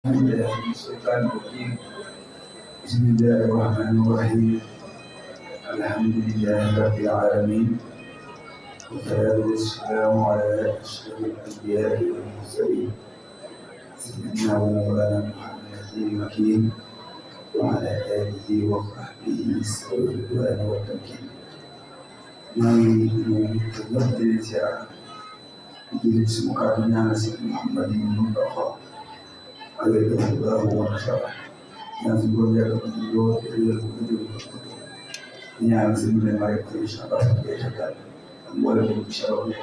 بالله من الشيطان الرجيم. بسم الله الرحمن الرحيم. الحمد لله رب العالمين، والصلاة والسلام على أشرف الأنبياء والمرسلين سيدنا ومولانا محمد المكين وعلى آله وصحبه ذوي الرضوان والتمكين. من تنبه di semoga Nabi Muhammad Mustafa alaihi wa sallam yang sebelumnya beliau yang sebelumnya mereka insyaAllah diajarkan mulai insyaAllah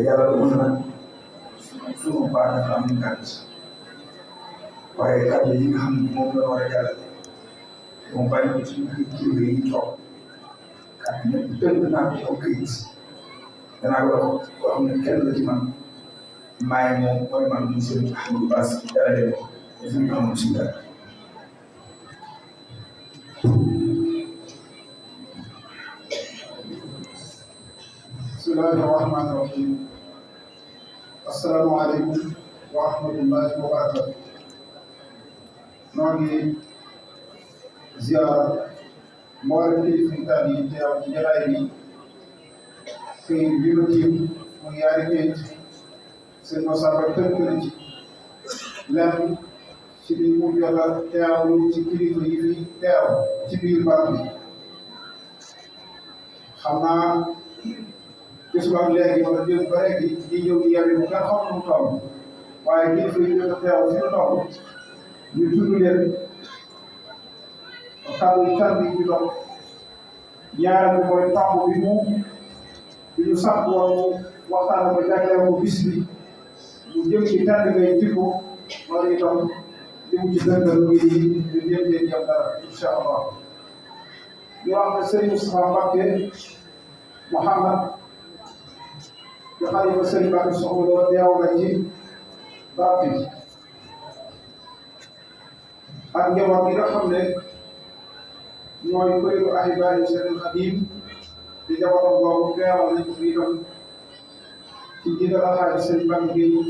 ya Allah semua pada kami kan baik kami ham maupun orang jalan membantu kiri itu kami benar-benar oke. danaa ko wax ne kenn la ci man maay moom mooy man monsieur Ahmadou Bass dara dem ko suñu amoon si dara. Bismillahi rahmani rahim. Assalaamu aleykum wa rahmatullahi wa barakatuh. Noo ngi ziyaara mboolem kilifa yi teew ci jataay bi fii bi ma tiim mu yaari nit seen masaba tënk na ci lenn ci li mu jot a teewlu ci kilifa yi fi teew ci biir barab bi xam naa gis nga léegi wala démb ba léegi di ñëw di yabi bu kenn xam mu toll waaye kilifa yi jot a teew fi mu toll ñu tudd leen kàddu yi kan bi ci dox ñaareel bi mooy tàmb bi bi ñu sàpp woon waxtaan ko jagleel ko bis bi mu jëm ci tànn ngay jikko loolu itam jëm ci dëndal ngi ñu jëm cee jëm dara incha allah di wax ne Serigne Moustapha Mbacké Mouhamad di xalifa Serigne Mbacké Soxna Lo teew na ci barab bi ak njaboot gi nga xam ne ñooy kuréelu Ahibaahi Serigne Khadim di jabaram boobu teewal nañ fi itam ci jiital Alxaaji Sëriñ Bam Gueye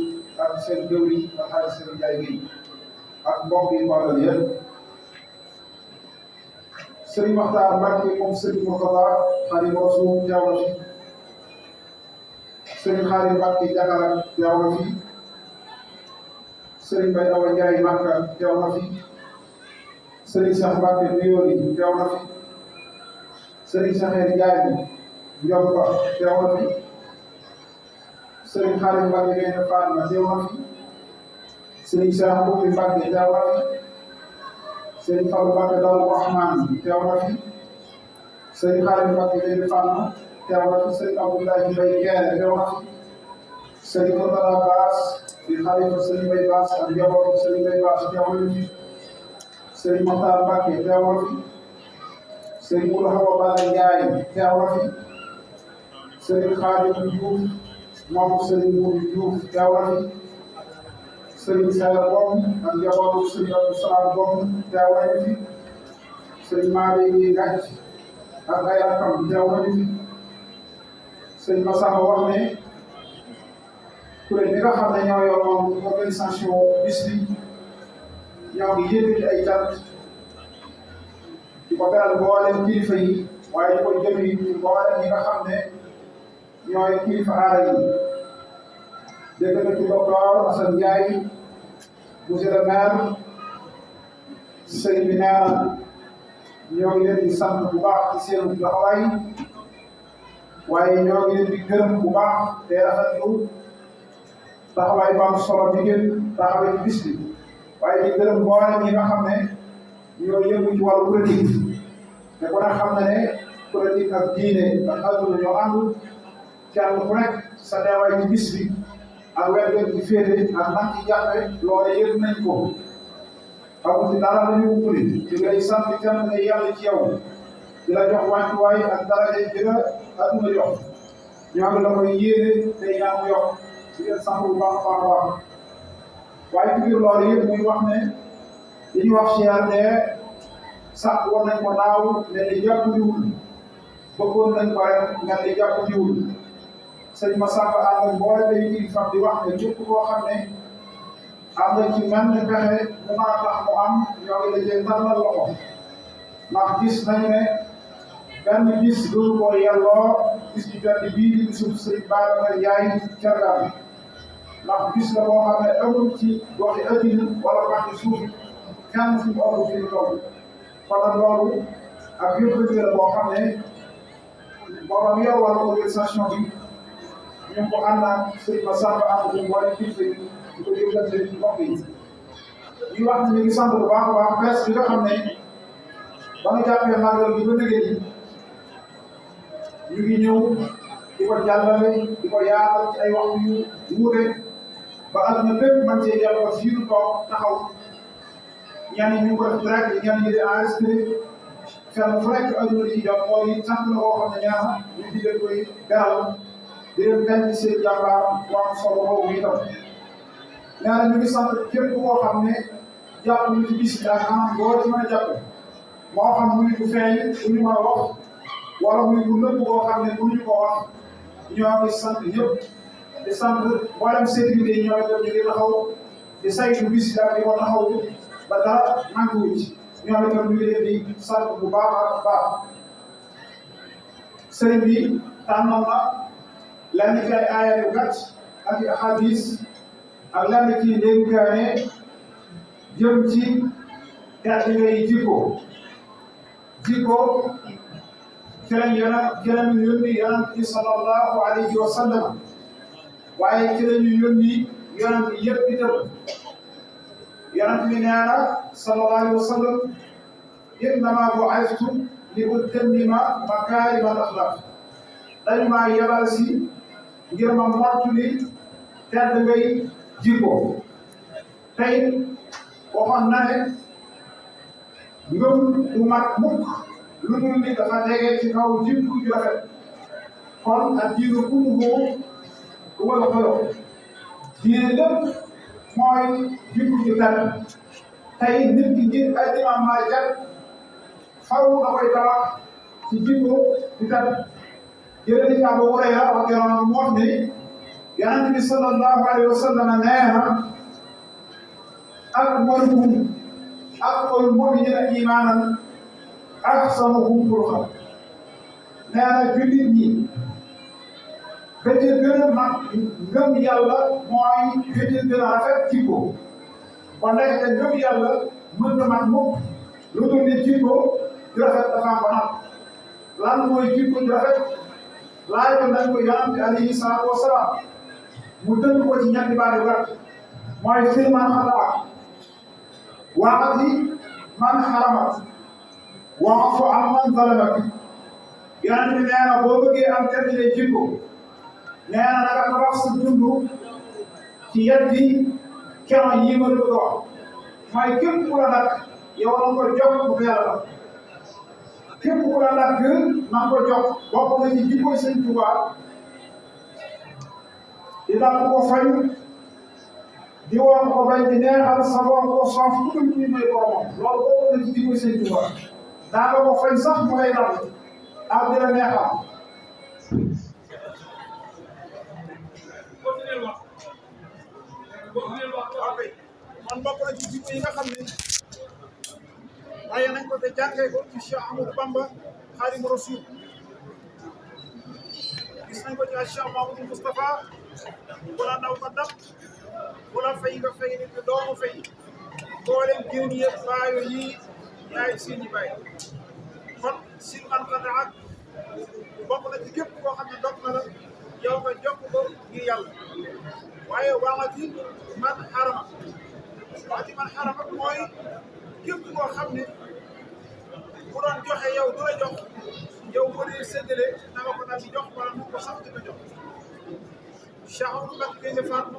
ak seen jëwri Alxaaji Sëriñ Njaay Gueye ak mbokk yi xoolal yëpp Sëriñ Maxtaar Mbàkke moom Sëriñ Murtada Xaadimu Rasuul teew na fi Sëriñ Xaadim Mbàkke Jagara teew na fi Sëriñ Bay Awa Njaay Màkka teew na fi Sëriñ Sax Mbàkke Nuyoori teew na fi Sëriñ Saxeer Njaay Njom Ba teew na fi Sëriñ Xaadim Mbàkke Gaynde Fatma teew na fi Sëriñ Seex Mbubbi Mbàkke teew na fi Sëriñ Fallu Mbàkke Daaru Rahmaan teew na fi Sëriñ Xaadim Mbàkke Gaynde Fatma teew na fi Sëriñ Abdoulaye Mbay Keene teew na fi Sëriñ Murtada Baas di xalifa Sëriñ Mbay Baas ak njabootu Sëriñ Mbay Baas teew na fi Sëriñ Maxtaar Mbàkke teew na fi Sëriñ Mourou Hawa Balla Ndiaye teew na fi Sëriñ Xaadim Diouf moom Sëriñ Mourou Diouf teew na fi Sëriñ Sala Bom ak njabootu Sëriñ Abdou Salam Bom teew nañu fi Sëriñ Maame yi Gàcc ak ay rakam teew nañu fi Sëriñ Massamba wax ne kuréel bi nga xam ne ñoo yor moom organisation bis bi ñoo ngi yëkkati ay cant di ko beral mboolem kilifa yi waaye di ko jëmi mboolem yi nga xam ne ñooy kilifa aada yi dégg na ci docteur Assane Ndiaye monsieur le maire sëriñ bi nee na ñoo ngi leen di sant bu baax ci seen taxawaay waaye ñoo ngi leen di gërëm bu baax te rafetlu taxawaay bu am solo bi ngeen taxawee ci bis bi waaye di gërëm mboolem yi nga xam ne ñoo yëngu ci wàllu politique te ku ne xam na ne politique ak diine ak àdduna ñoo ànd kenn ku nekk sa teewaay ci bis bi ak wet ci féete ak man ci jàppe loole yëg nañ ko xamul ci dara la ñu wumpuli di ngay sant kenn ne yàlla ci yow di la jox wàccuwaay ak daraje bi la àdduna jox ñoo ngi la koy yéene te ñaan mu yokk di leen sant bu baax a baax a baax waaye ci biir loolu yëpp muy wax ne li ñu wax CRD sax woon nañ ko daaw ne di jàpp diwul bëggoon nañ ko rek nga di jàpp diwul sëñ Massamba ànd ak mboolem ay kilifa di wax ne képp koo xam ne am na ci mel ni pexe mu mën a tax mu am ñoo ngi dajee tàllal loxo ndax gis nañu ne benn bis loolu ko yelloo bis bi benn bii di bisub Sëriñ Babacar Ndiaye Thiergane ndax bis la boo xam ne amul ci goxi addina wala wàññi suuf kenn fu mu ëpp fi mu toll kon nag loolu ak yëpp la boo xam ne borom yor wala organisation bi ñu ngi ko ànd ak Sëriñ Massamba ànd ak wala kilifa yi di ko yëngate ci mbokk yi ñu wax ne ñu ngi sant bu baax a baax presse bi nga xam ne ba nga jàppee màggal gi ba liggéey ñu ngi ñëw di ko jàllale di ko yaatal ci ay waxtu yu wuute ba àdduna bépp man cee jàll ba fii nu toog taxaw ñenn ñu ngi ko def direct ñenn ñi di enregistré fenn fu nekk àdduna di ci jot mooy sant la boo xam ne ñaar ñu di leen koy beral di leen kañ ci seen jàmbaar wax solo boobu itam ñaar ñu ngi sant képp koo xam ne jàpp ñu ci bis bi ak anam boo ci mën a jàpp moo xam muy bu feeñ bu ñu mën a wax wala muy bu nëbb boo xam ne bu ñu ko wax ñoo ngi sant ñëpp di sant mboolem sécurité yi ñoo itam ñu ngi taxaw di saytu bis bi di ko taxaw ba dara manqué wu ci ñoom itam ñu ngi leen di sant bu baax a baax sëriñ bi tànnoon na lenn ci ay aaya yu gàtt ak i ahadis ak lenn ci dénkaane jëm ci gàtt ngay jikko ci lañ yónni yonent bi sallallahu alayhi wa sallam waaye ci lañu yónni yonent bi yëpp itam yonent bi nee na sallallahu alayhi wa sallam innamaa bu'ithtu li utammima makaarima al-axlaaq dañu maa yebal si ngir ma mottali tedd ngay jikko tey waxoon na ne ngëm du mat mukk lu dul ni dafa tege ci kaw jikko ju rafet kon ak diinu kulluhu huwal xuluq diine lépp mooy jikko ju tedd tey nit ki ngir ay imam maa jag faw da koy tabax ci jikko ju tedd jërëjëf ci Abu Hurayra radiyallahu anhu wax ni Yonent bi sallallahu alayhi wa sallam nee na akmalul mu'minina iimaanan ahsanuhum xuluqan nee na jullit ñi ba ca gën a mag ngëm yàlla mooy ba ca gën a rafet jikko kon nag te ngëm yàlla mën na mat mukk lu dul ne jikko ju rafet dafa ko nag lan mooy jikko ju rafet laaj ko nañ ko Yonent bi alayhi salaatu wa salaam mu tënk ko ci ñetti baat yu gàtt mooy fir man xataa waxati man xaramat wa'fu an man zalamak Yonent bi nee na boo bëggee am tedd jikko nee na nanga tabax sa dund ci yetti keno yi ma bëgg a wax mooy képp ku la nag yow na ko jox bu ko yàlla képp ku la nag na ko jox bokk na ci jikkoy Sëñ Tuubaa di dàq ko fañ di wax ko bañ di neexal sa bopp ko soof ku dul kuy may boromam loolu bokk na ci jikkoy Sëñ Tuubaa daa nga ko fañ sax mu lay dal ak di la neexal man bokk na ci jikko yi nga xam ne waaye nañ ko te jàngee ko ci Cheikh Amadou Bamba Xaadimu Rasuul gis nañ ko ci Cheikh Mamadou Moustapha wala ndaw ko dab wala fay nga fay nit doomu fay mboolem jiw ñi yëpp baayo yi yaay seeni baay kon si man xataat bokk na ci képp koo xam ne dog na la yow nga jokk ko ngir yàlla waaye waxati man xarama mooy képp koo xam ne bu doon joxe yow du la jox yow boo dee séddale na nga ko daal di jox wala mu ko sax di ko jox Cheikh Abdou Bakr Gaynde Fatma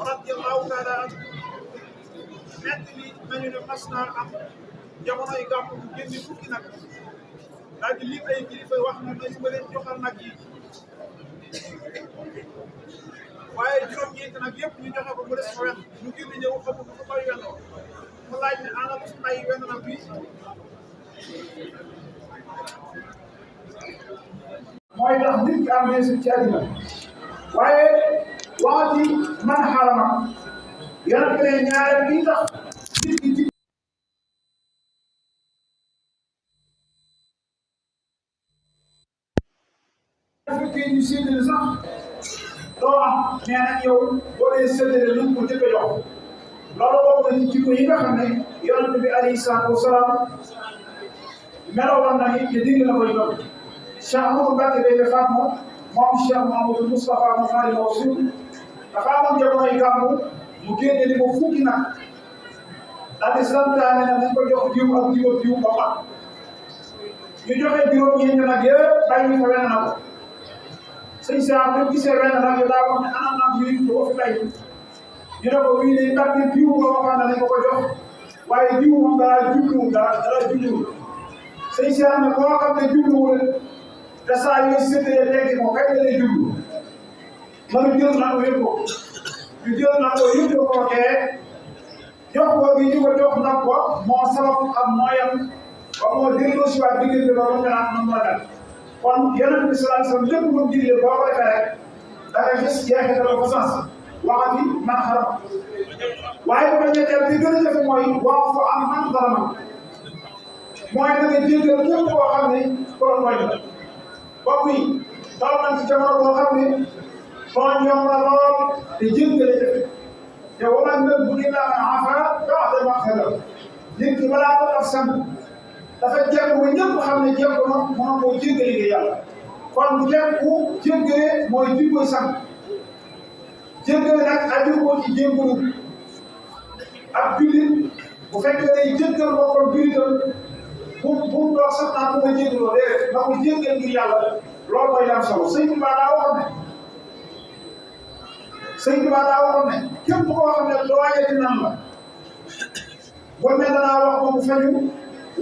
radiyallahu taala anhu nett bi nañu ne mas naa am jamonoy gàmm bu génni fukki nag daal di lim ay kilifa wax ne nañu ma leen joxal nag yi waaye juróom-ñeent nag yëpp ñu joxe ko mu des fa wenn ñu gën di ñëw xamul fu koy wennoo mu laaj ne ana lu ay wenn nag bi mooy tax nit ki am réussite ci àddina waaye waati man xarama yonent bi ne ñaareel bi tax nit ki ci fekkee ñu séddale sax doo am nee nag yow boo dee séddale lu ko jëkk a jox loolu bokk na ci jikko yi nga xam ne yonent bi alayhi salaatu wasalaam meloon na ni te digg na koy doon Cheikh Amadou Mbacke day defaat moom Cheikh Mahamadou Moustapha mu xaali Rasul dafa amoon jamonoy gàmmu mu génne ni ko fukki nag daal di santaane na dañ ko jox jiw ak jiw ak jiw ba mat ñu joxe juróom-ñeent nag yëpp bàyyi fa wenn nag sëñ Cheikh bu gisee wenn nag yow daa wax ne anam nag yi ko fi bàyyi ñu ne ko wii de ndax jiw boo waxaan na dañ ko jox waaye jiw moom dara jubluwul dara jubluwul sëñ Cheikh ne koo xam ne jubluwul te saa yooyu séddale léegi moom kay da lay jublu manu jël na ko yëpp ko ñu jël na ko yëpp ko kee jox ko gi ñu ko jox nag ko moo sabab ak mooyam ba moo delloo si waat diggante ba mu naan nam la dal kon yonent bi sallallahu alayhi wasallam lépp lu digle boo ko defee rek da nga gis jeexital ko sens waxati man xaram waaye bu ko ñetteel bi gën a jafe mooy wax ko am man xarama mooy da nga jéggal képp koo xam ne kon mooy la bokk yi toll nañ ci jamono boo xam ne tooñ yomb na lool te jéggale jafe te wala nga bu dee laa afa ba'da ma xelal nit ki balaa ko def sant dafa jekk ba ñëpp xam ne jekk na mënoo koo jéggale nga yàlla kon képp ku jéggale mooy jikkoy sant jéggale nag aju ko ci jéggalu ak jullit bu fekkee day jéggal boppam jullitam bu doog sax naa bu ma jéggaloo déedéet na ko jéggal ngir yàlla loolu mooy am solo sëñ Tuubaa daa waxoon ne képp koo xam ne doyati nan la boo ne danaa wax ba mu fayu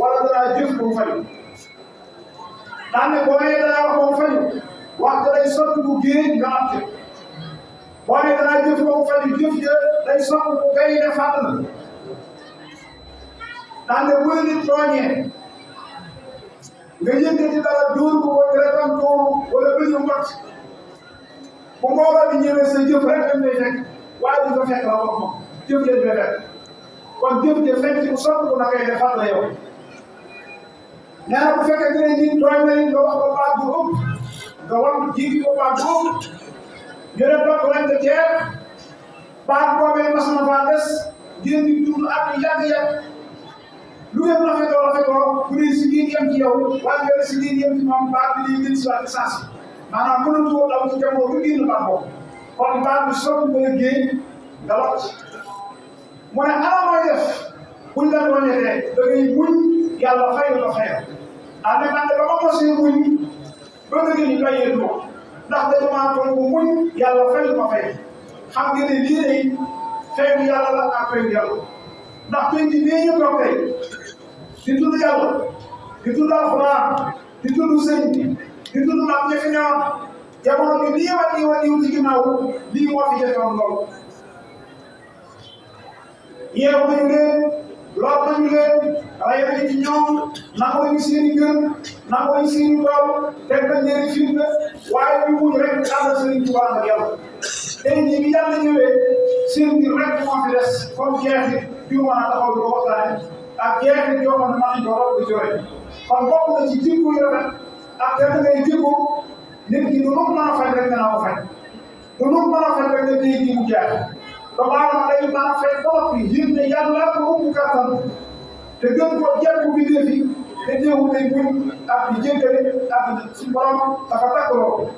wala danaa jëf ba mu fayu daan ne boo nee danaa wax ba mu fayu wax da day sotti bu géej nga am jëf boo nee danaa jëf ba mu fayu jëf ja day sotti bu gay ne fàtt la daan ne bu la nit tooñee nga yëkkati dara dóor ko ko deretam tuuru wala bëñ yu mat bu mbooloo bi ñëwee sa jëf rek dañ lay fekk waaye du ko fekk la wax moom jëf jëf la fekk kon jëf jëf fekk ci bu sotti ko na koy defaat la yow nee na bu fekkee dinañ nit tooñ na nga wax ko baat bu ëpp nga wax jiitu ko baat bu ëpp ñu ne toog lañ ko jeex baat boobee mas na faa des ngeen di dund ak yàgg-yàgg lu ngeen rafetoo bu dee si biir yem ci yow wala nga si biir yem ci moom baat bi day gën si waat sens maanaam mënatoo daw ci jamono bu génn baat boobu kon baat bi soog nga géej nga wax mu ne ana mooy def buñ la tooñee da ngay muñ yàlla fayal la fayal ànd ak ba ma mosee muñ ba nga gën ñu bàyyee doo ndax dañu maa tooñ bu muñ yàlla fayal ma fayal xam nga ne lii day fayu yàlla la ak fayu yàlla ndax tey jii bii ñu toog tey di tudd yàlla di tudd alxuraan di tudd sëñ di tudd mag ñi fi ñëwoon jamono bi nii wa nii ci ginnaaw lii moo fi jafewoon lool yeewu nañu leen lool nañu leen rey nañu ci ñoom nangoo ñu seeni kër nangoo ñu seeni tool teg nañ leen firnde waaye ñu muñ rek ànd Sëriñ Tuubaa ak yàlla tey jii bi yàlla ñëwee seen biir rek moo fi des comme jeexit bi mu mën a taxaw di ko waxtaane ak jeexit yoo xam ne mën nañu ko rob di joxe kon bokk na ci jikko yu rafet ak te ngay jikko nit ki du nu mën a faj rek naa ko faj du nu mën a faj rek ne tey jii mu jeex doomu aadama day mën a faj ba noppi yëg ne yàlla ko ëpp kattan te gën koo jekku bi defi te teewul day buñ ak di jéggale ak ci borom dafa takkaloo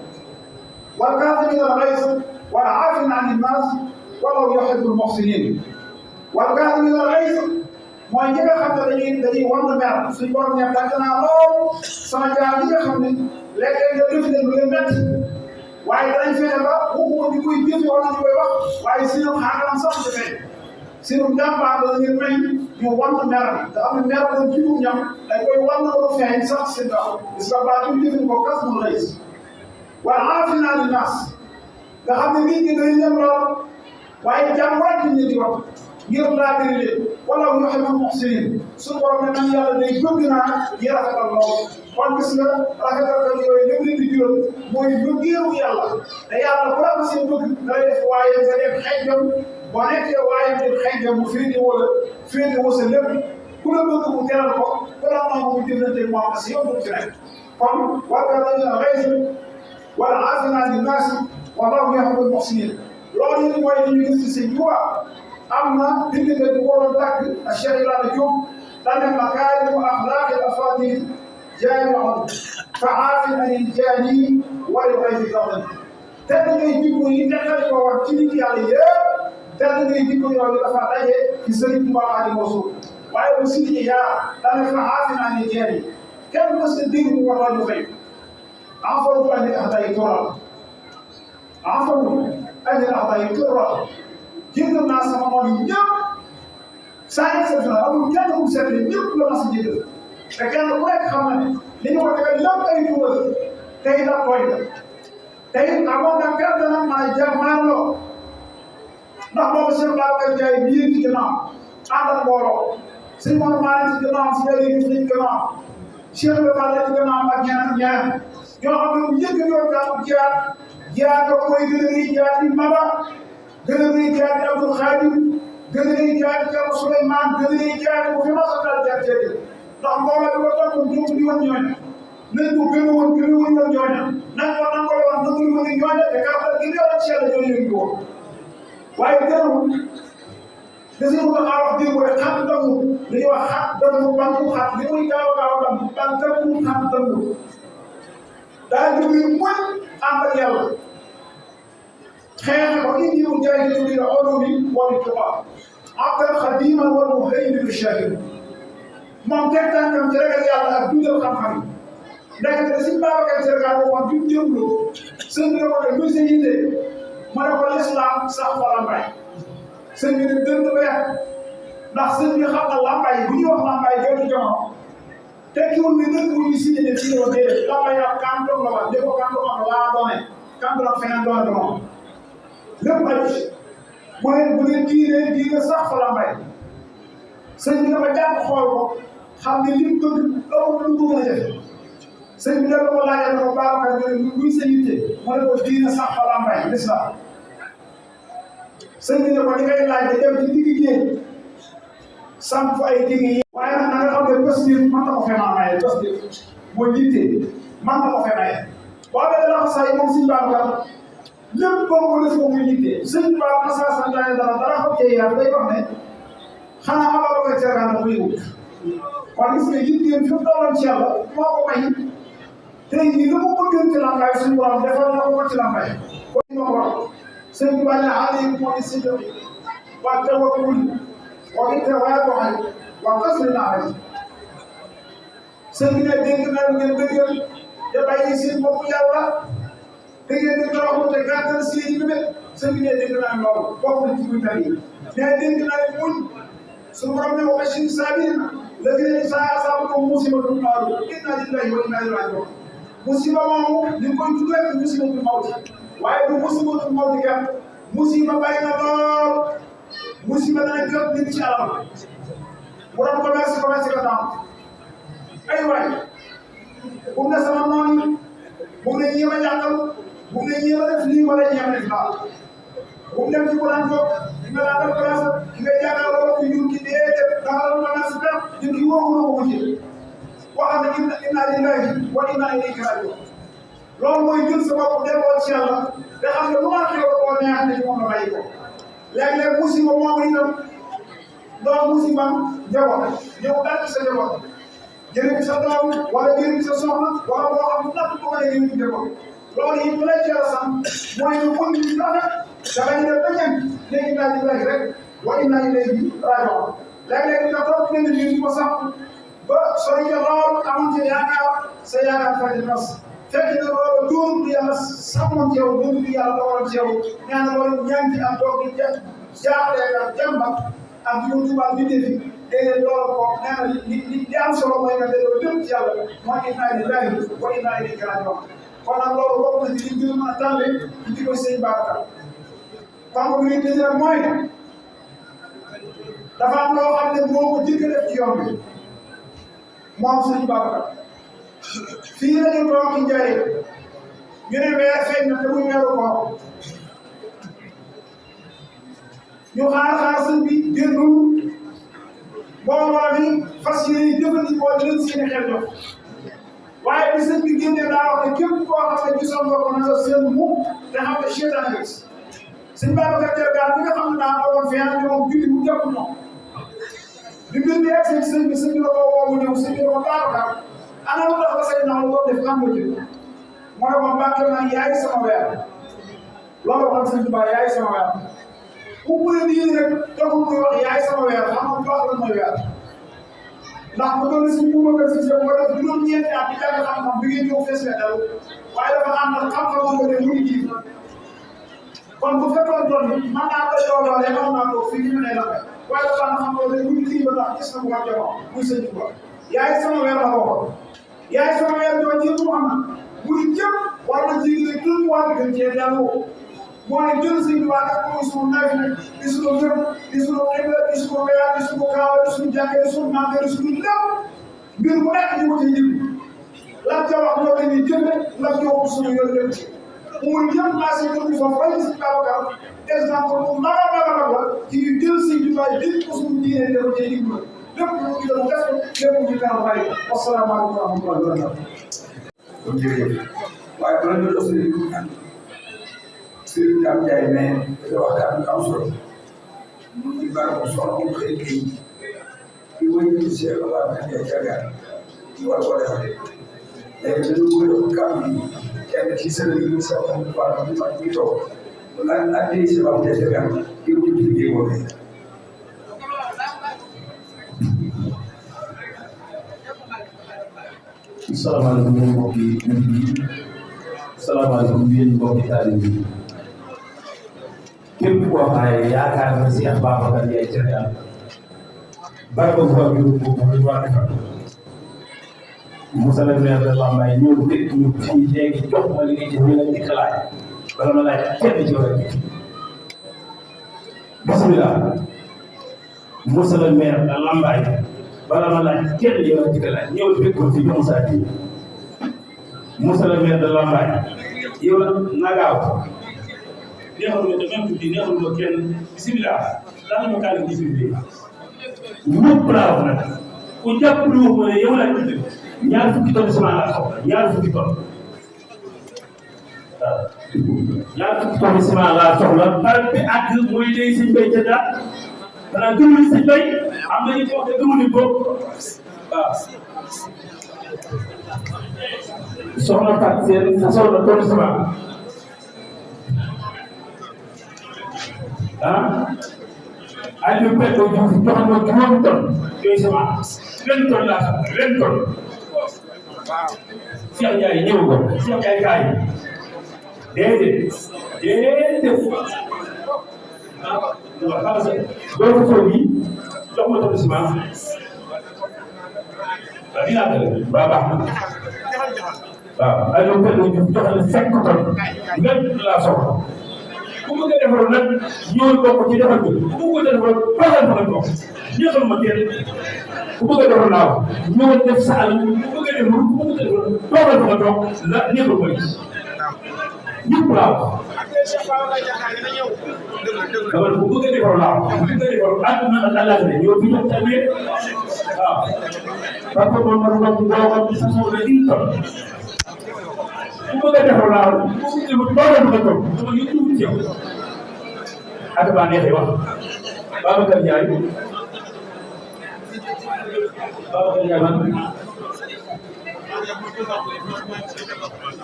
wal kaazimiina al-ghayz wal aafiina ani n-naas wallaahu yuhibbul muhsiniin wal kaazimiina al-ghayz mooy ñi nga xam ne dañuy wan mer suñu borom ne tàgg naa lool sama jaar yi nga xam ne léeg-léeg nga def leen lu leen métti waaye danañ fexe ba waxuma di koy jëfe wala di koy wax waaye seen xaaral sax di feeñ seen jàmbaar la ñu may ñu wan mer te am na mer la jiwu ñam dañ koy wan na lu feeñ sax seen dox gis nga baatu jëfe ko kas mu lay wala aafiina ani n-naas nga xam ne nit ñi dañ leen lool waaye jàmm rek nit ñi di wax ngir laabiri leen wala yuhibbul muhsinin suñu borom ne man yàlla day bëgg naa ñi rafetal lool kon gis nga rafetal yooyu lépp leen di jural mooy bëggeewu yàlla te yàlla bu la ko seen bëgg da lay def waaye nga def xejjam boo nekkee waaye def xejjam bu féete woo sa lépp ku la bëgg mu teral ko ku la nangu mu jëndante moom parce que yow du ci nekk kon war nga dañu ghayz wala aafina ani naas wallahu yuhibbul muhsinin loolu it mooy li ñu gis ci seen Tuubaa am na diggante bu ko doon tàkk ak Cheikh Ibrahima Diop daan makaarimu axlaaqil afaadil jaami'un fa'aafin anil jaani wa li ghayzi fadlan te ngay jikko yi teqali ko wax ci nit yàlla yëpp te ngay jikko yooyu dafa daje ci Sëriñ Tuubaa Xaadimu Rasuul waaye bu si yaa daan fa'aafin anil jaani kenn mës na dégg mu wax ñu fay afawu anil a'daa'i turaa afawu anil a'daa'i turaa jéggal naa sama noon yi ñëpp sans exception amul kenn ku seetlee ñëpp la ma si jéggal te kenn ku nekk xam na ne li ñu ko tegal lépp ay tuubal tey la tooy la tey amoon na perte nag maa jàmmaarloo ndax boobu Cheikh Babacar Ndiaye bii ci gannaaw ànd ak mbooloo sëñ Mor maa ci gannaaw si yàlla yi ci gannaaw Cheikh Ibrahima Fall ci gannaaw ak ñeneen ñoo xam ne bu njëkk yoon daal jaar ko mooy gën a rëy jaar ci Maba gën a rëy jaar ci Abdul Xaadir gën a rëy jaar ci Thierno Souleymane gën a rëy jaar bu fi ma sa dal jaar jënd ndax mbooloo bi ko topp ñu di woon ñooñu nañ ko gën a woon ñooñu nañ ko nangoo woon nangul woon ñooñu te kàttan gi ñëwoon ci yàlla ñooñu ñu woon waaye gënul dese ko xaar wax dégg rek xam damu li ñuy wax xat damu banku xat li muy gaaw a gaaw a damu banku xat damu daa jóge muñ ànd ak yàlla xeex ko indi mu jaay di jóge la ulumi wal tuqaa abdal xadiman wal muhaymin shahid moom teg tànkam ci ragal yàlla ak dundal xam-xam ndekete si Babacar Serga waxoon bi mu jéblu sëñ bi ko ne luy sa yitte ma ne ko l'islam sax fa lambaay sëñ bi ne dënd ba yàq ndax sëñ bi xam na lambaay bu ñuy wax lambaay jooju jamono tekkiwul ni dëkk bu ñu signé ne fii woon déedéet lambaay ak kantoom la wax lépp kantoom ak laa doone kantoom ak feneen doone doon lépp ay mooy bu ne diine sax fa lambaay sëñ bi dafa jàpp xool ko xam ne li mu bëgg amul lu mu mën a jafe sëñ bi dafa ko laajal ko Babacar ne luy sa yitte mu ne ko diine sax fa lambaay l'islam sëñ bi ne ko li ngay laaj dem ci digg géej samp ay digg yi waaye nag na nga xam ne positif mën na ko fee maye positif mooy yitte mën na ko fee maye boo amee la saa yi moom suñu Babacar lépp boo ko def ko muy yitte sëñ Ba Massa Santaane dara xam cee yàlla day wax ne xanaa Ababacar Serga na muy wut kon gis nga yitteem fi mu tolloon ci yàlla moo ko may tey jii lu mu bëggoon ci lambaay suñu borom defal na ko ci lambaay kon ñu ko wax sëñ bi wàllu alaykum bi sidq wa tawakkul wa tawaadu'i wa kasri al-amal sëñ bi ne dénk naa ngeen dëggal te bàyyi seen bopp yàlla te ngeen di toroxlu te gàttal seen i mbir sëñ bi ne dénk naa loolu bokk na ci buy tari mais dénk naa muñ suñu borom ne wa bashiri saabiriina llaziina izaa asaabathum musiibatun qaaluu innaa lillaahi wa innaa ilayhi raaji'uun musiba moomu ñu ngi koy tuddee musibatul mawti waaye du musibatul mawti kat musiba bari na lool musiba dana jot nit ci alal bu doon commerce ko tam ay waay bu ne sama noon yi bu ne ñeema yàqal bu ne ñeema def lii wala ñeema def laa bu dem ci Quran ko ki nga laal place ki nga jàkkaarloo ki ñun ki déedéet danga doon commerce tam ñun ki woo ko ko ci wax na inna lillahi wa inna ilayhi raaji'uun loolu mooy jël sa bopp delloo ci yàlla te xam ne lu ma xew koo neex ne ci moom la bàyyi ko léeg-léeg musiba moomu itam doo musibam njaboot ñëw dal ci sa njaboot jëlee ci sa doom wala jëlee ci sa soxna wala boo xam natt ko mën a jëlee ci njaboot loolu it bu lay jël sax mooy ne muñ ci rafet dafay def ba ñem léegi inna lillahi rek wa inna ilayhi raaji'uun léeg-léeg nga toog kenn ñu ko sax ba sori ca lool amante yaakaar sa yaakaar fay di nas fekk na loolu dóor bi yàlla sàmmoon ci yow dóor bi yàlla dogaloon ci yow ñaan loolu ñaan ci am toog di jaaxle ak jàmbat ak di ko tubaab bi defi déedéet loolu ko nee na li am solo mooy nga delloo lépp ci yàlla mooy inna lillahi wa inna ilayhi raaji'uun kon nag loolu bokk na ci li ñu mën a tàmbali ci ko sëñ Babacar xam nga li ñu mooy dafa am loo xam ne moo ko jëkk def ci yoon bi moom sëñ Babacar fii la ñu toog ci njëriñ ñu ne weer feeñ na te muy weeru koor ñu xaar sëñ bi génnul mbooloo mi fas yéene jëfandikoo di leen seeni xel jox waaye bi sëñ bi génnee daa wax ne képp koo xam ne gisoon nga ko na nga seen mu te xam ne seytaane nga gis sëñ Babacar Thiergane bi nga xam ne daa doon fi ànd moom julli bu jàpp moom bi mbir mi egg sëñ bi la ko woo mu ñëw sëñ bi ko Babacar ana lu tax ba say naaw loolu def am nga ci mu ne ko Mbàkke man yaay sama weer loolu wax sëñ Tuubaa yaay sama weer bu mu ne nii rek taxul muy wax yaay sama weer xam nga baax la mooy weer ndax bu doon si bu ma si se ko def juróom-ñeenti at di jàng xam-xam bi ngeen ñëw fees dal waaye dafa ànd ak xam-xam nga ne mu ngi ji kon bu fekkoon doon man naa ko jooloo rek am naa ko fii ñu ne la waaye dafa am xam ne mu ngi ji ba tax gis na bu ma joxoon muy sëñ Tuubaa yaay sama weer la waxoon yaay sama weer joo ji mu am na mu ngi jëm war na ji ne tout waa gën cee dellu moo ne jël sëñ Tuubaa def ko suñu nawet di suñu ngëm di suñu xibla di suñu béyaat di suñu kaawa di suñu jàkkee di suñu màgge di suñu lépp mbir mu nekk ñu ko ciy jëm lan ca wax loolu la ñuy jëfe lan ca wax suñu yoon lépp muy yëpp naa si jëm foofu bañ si Babacar exemple bu mag a mag a mag la ci ñu jël sëñ Tuubaa jël ko suñu diine da ko ciy dimbal lépp lu ñu doon def lépp ñu kanam bàyyi wasalaamaaleykum wa rahmatulah wa barakatuh kon jërëjëf waaye bala ñu doon Serigne Dame Ndiaye mais dafa waxtaan am solo mu ngi baax a soxla mu xëy kii kii mooy monsieur Babacar Thiergane ñu war ko defal léegi dañu bëgg a def kàddu yi kenn ci sëriñ yi sax mu baax a baax ñu toog lan ak lii si Babacar Thiergane kii mu ngi liggéey woon salaamaaleykum yéen mbokk yi salaamaaleykum yéen mbokki taalibe yi képp koo xam ne yaakaar na Cheikh Babacar Ndiaye Thiergane barke bu baax yu boobu ñu war a defar Moussa le maire de Lambaye ñëw dëkk ñu fii léegi jox ma li nga ci ñu ne ci xalaat bala ma laaj kenn ci war a ji bismillah Moussa le maire de Lambaye bala ma laaj kenn yow ci xalaat ñëw dëkk ko fi jox saa ji Moussa le maire de Lambaye yow nagaaw neexul ma même tuuti neexul ma kenn bisimilah daal ma kaale bisimilah ñëpp laa wax nag ku jàpp lu wax ma ne yow laa tudd ñaar fukki tonne ciment laa soxla ñaar fukki tonne waaw ñaar fukki tonne ciment laa soxla barab bi àgg mooy léegi sëñ Bay ca daal xanaa gëmul sëñ Bay am nañu ko wax te gëmul boobu waaw soxna Fatou Seen sa soxla tonne ciment ah Aliou Peko Diouf joxoon ma juróomi tonne yooyu semence ren tonne laa soxla ren tonne Cheikh Ndiaye ñëw ko Cheikh Ndiaye kaay déedéet ah waaw xam nga doo ko soog yi jox ma tonne semence waaw dinaa ko def waaw baax na waaw Aliou Peko Diouf joxoon na 5 tonnes ren laa soxla. bu bëgg a defaroon nag ñëwal bokk ci defar bi bu bëgg a defaroon toogal fa nga toog ñeexal ma kenn bu bëgg a defar laaw ñëwal def sa àll bu bëgg a defaroon bu bëgg a defaroon toogal fa nga toog la ñeexal ma gis ñëpp laaw dama bu bëgg a defaroon laaw bu bëgg a defaroon àdduna ak àllaaxira ñëw fi ñoom tamit waaw parce que moom man moom doomam bi sa soxla di toog bu bëgg a defar laaw bu bëgg a toogal fa nga toog dama yëg tuuti ci yow ak ba neexee wax Babacar Ndiaye man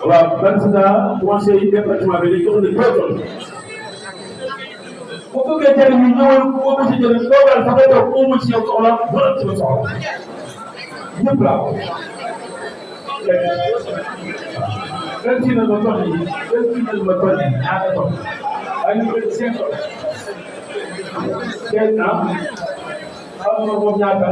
waaw président conseil département bi dañ jox ne toogal bu bëggee jëriñ ñu ñëwal boo ko ci jëriñ toogal fa nga toog moo ma ci yow soxla doon ci ma soxla ñëpp laa ko ren ci na ma toll yi ren ci na ma toll yi ñaata toll ay ñu bëgg 5 tonnes kenn am xam nga moom ñaata